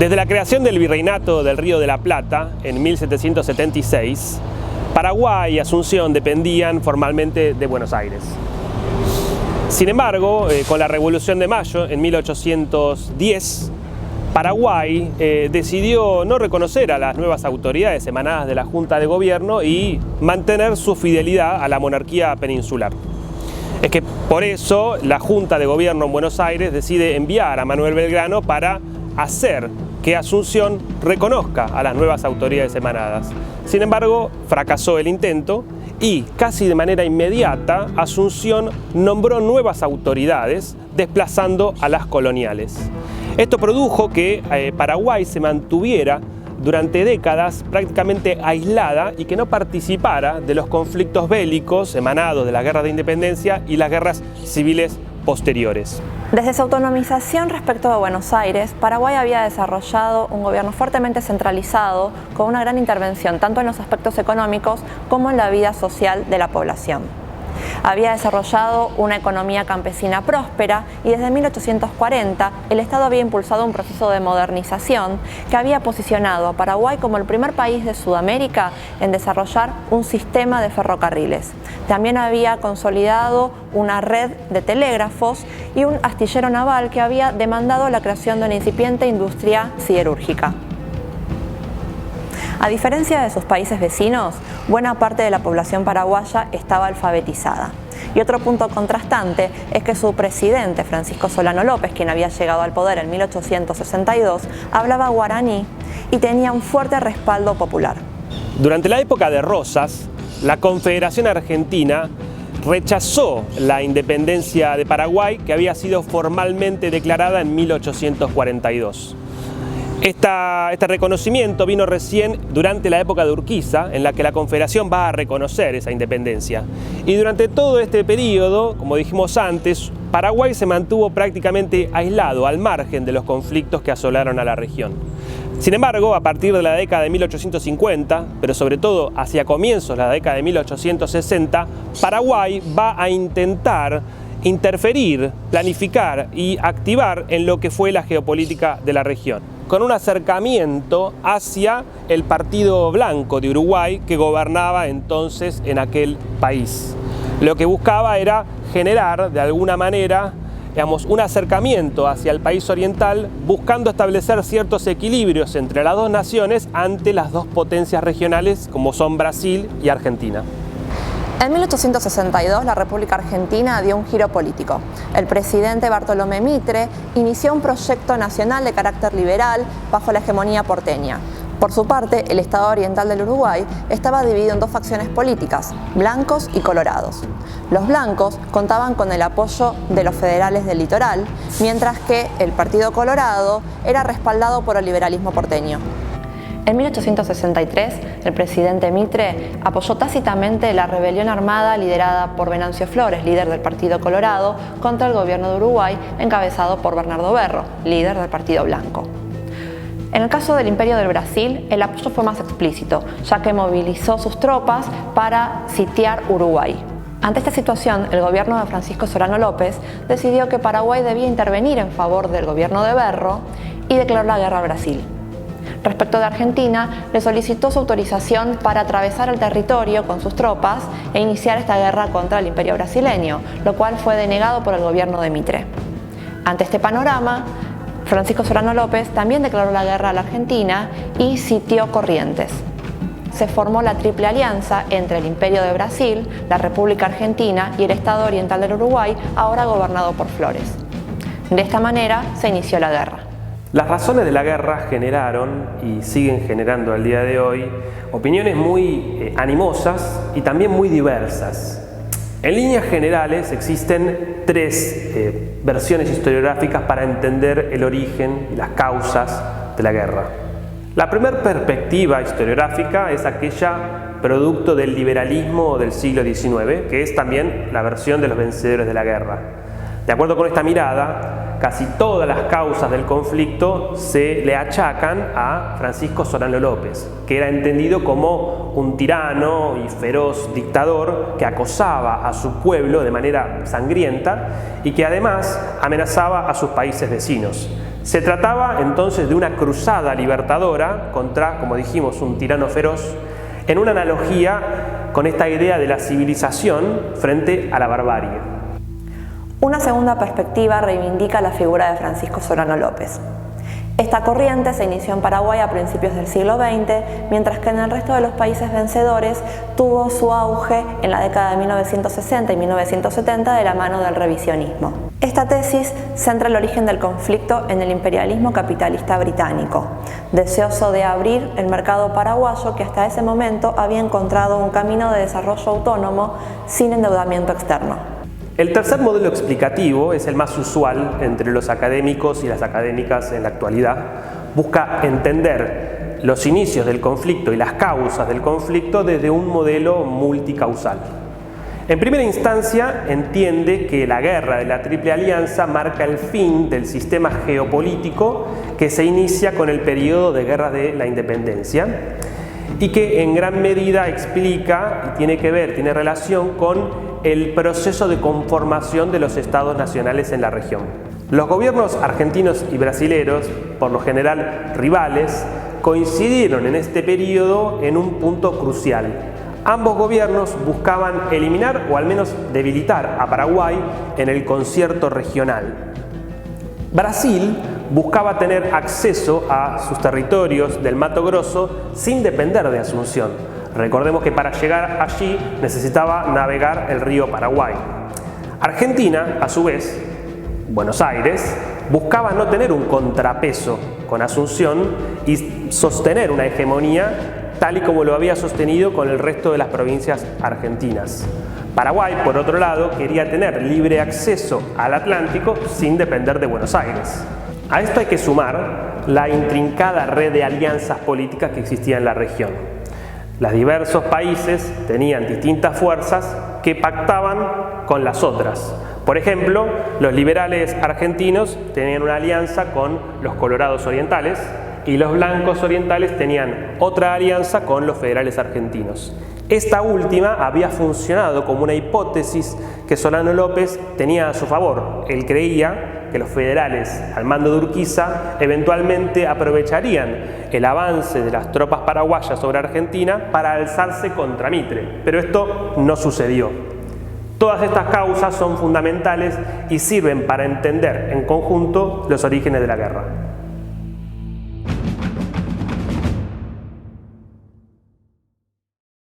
Desde la creación del Virreinato del Río de la Plata en 1776, Paraguay y Asunción dependían formalmente de Buenos Aires. Sin embargo, con la Revolución de Mayo en 1810, Paraguay decidió no reconocer a las nuevas autoridades emanadas de la Junta de Gobierno y mantener su fidelidad a la monarquía peninsular. Es que por eso la Junta de Gobierno en Buenos Aires decide enviar a Manuel Belgrano para hacer que Asunción reconozca a las nuevas autoridades emanadas. Sin embargo, fracasó el intento y casi de manera inmediata Asunción nombró nuevas autoridades, desplazando a las coloniales. Esto produjo que Paraguay se mantuviera durante décadas prácticamente aislada y que no participara de los conflictos bélicos emanados de la Guerra de Independencia y las guerras civiles posteriores. Desde su autonomización respecto de Buenos Aires, Paraguay había desarrollado un gobierno fuertemente centralizado con una gran intervención tanto en los aspectos económicos como en la vida social de la población. Había desarrollado una economía campesina próspera y desde 1840 el Estado había impulsado un proceso de modernización que había posicionado a Paraguay como el primer país de Sudamérica en desarrollar un sistema de ferrocarriles. También había consolidado una red de telégrafos y un astillero naval que había demandado la creación de una incipiente industria siderúrgica. A diferencia de sus países vecinos, buena parte de la población paraguaya estaba alfabetizada. Y otro punto contrastante es que su presidente, Francisco Solano López, quien había llegado al poder en 1862, hablaba guaraní y tenía un fuerte respaldo popular. Durante la época de Rosas, la Confederación Argentina rechazó la independencia de Paraguay, que había sido formalmente declarada en 1842. Este reconocimiento vino recién durante la época de Urquiza, en la que la Confederación va a reconocer esa independencia. Y durante todo este periodo, como dijimos antes, Paraguay se mantuvo prácticamente aislado, al margen de los conflictos que asolaron a la región. Sin embargo, a partir de la década de 1850, pero sobre todo hacia comienzos de la década de 1860, Paraguay va a intentar interferir, planificar y activar en lo que fue la geopolítica de la región, con un acercamiento hacia el Partido Blanco de Uruguay que gobernaba entonces en aquel país. Lo que buscaba era generar de alguna manera, un acercamiento hacia el país oriental, buscando establecer ciertos equilibrios entre las dos naciones ante las dos potencias regionales como son Brasil y Argentina. En 1862 la República Argentina dio un giro político. El presidente Bartolomé Mitre inició un proyecto nacional de carácter liberal bajo la hegemonía porteña. Por su parte, el Estado oriental del Uruguay estaba dividido en dos facciones políticas, blancos y colorados. Los blancos contaban con el apoyo de los federales del litoral, mientras que el Partido Colorado era respaldado por el liberalismo porteño. En 1863, el presidente Mitre apoyó tácitamente la rebelión armada liderada por Venancio Flores, líder del Partido Colorado, contra el gobierno de Uruguay, encabezado por Bernardo Berro, líder del Partido Blanco. En el caso del Imperio del Brasil, el apoyo fue más explícito, ya que movilizó sus tropas para sitiar Uruguay. Ante esta situación, el gobierno de Francisco Solano López decidió que Paraguay debía intervenir en favor del gobierno de Berro y declaró la guerra a Brasil. Respecto de Argentina, le solicitó su autorización para atravesar el territorio con sus tropas e iniciar esta guerra contra el Imperio brasileño, lo cual fue denegado por el gobierno de Mitre. Ante este panorama, Francisco Solano López también declaró la guerra a la Argentina y sitió Corrientes. Se formó la Triple Alianza entre el Imperio de Brasil, la República Argentina y el Estado Oriental del Uruguay, ahora gobernado por Flores. De esta manera se inició la guerra. Las razones de la guerra generaron, y siguen generando al día de hoy, opiniones muy animosas y también muy diversas. En líneas generales existen tres versiones historiográficas para entender el origen y las causas de la guerra. La primera perspectiva historiográfica es aquella producto del liberalismo del siglo XIX, que es también la versión de los vencedores de la guerra. De acuerdo con esta mirada, casi todas las causas del conflicto se le achacan a Francisco Solano López, que era entendido como un tirano y feroz dictador que acosaba a su pueblo de manera sangrienta y que además amenazaba a sus países vecinos. Se trataba entonces de una cruzada libertadora contra, como dijimos, un tirano feroz, en una analogía con esta idea de la civilización frente a la barbarie. Una segunda perspectiva reivindica la figura de Francisco Solano López. Esta corriente se inició en Paraguay a principios del siglo XX, mientras que en el resto de los países vencedores tuvo su auge en la década de 1960 y 1970 de la mano del revisionismo. Esta tesis centra el origen del conflicto en el imperialismo capitalista británico, deseoso de abrir el mercado paraguayo que hasta ese momento había encontrado un camino de desarrollo autónomo sin endeudamiento externo. El tercer modelo explicativo es el más usual entre los académicos y las académicas en la actualidad. Busca entender los inicios del conflicto y las causas del conflicto desde un modelo multicausal. En primera instancia, entiende que la guerra de la Triple Alianza marca el fin del sistema geopolítico que se inicia con el periodo de guerra de la independencia y que en gran medida explica y tiene relación con el proceso de conformación de los estados nacionales en la región. Los gobiernos argentinos y brasileros, por lo general rivales, coincidieron en este periodo en un punto crucial. Ambos gobiernos buscaban eliminar o al menos debilitar a Paraguay en el concierto regional. Brasil buscaba tener acceso a sus territorios del Mato Grosso sin depender de Asunción. Recordemos que para llegar allí necesitaba navegar el río Paraguay. Argentina, a su vez, Buenos Aires, buscaba no tener un contrapeso con Asunción y sostener una hegemonía tal y como lo había sostenido con el resto de las provincias argentinas. Paraguay, por otro lado, quería tener libre acceso al Atlántico sin depender de Buenos Aires. A esto hay que sumar la intrincada red de alianzas políticas que existía en la región. Los diversos países tenían distintas fuerzas que pactaban con las otras. Por ejemplo, los liberales argentinos tenían una alianza con los colorados orientales y los blancos orientales tenían otra alianza con los federales argentinos. Esta última había funcionado como una hipótesis que Solano López tenía a su favor. Él creía que los federales, al mando de Urquiza, eventualmente aprovecharían el avance de las tropas paraguayas sobre Argentina para alzarse contra Mitre, pero esto no sucedió. Todas estas causas son fundamentales y sirven para entender en conjunto los orígenes de la guerra.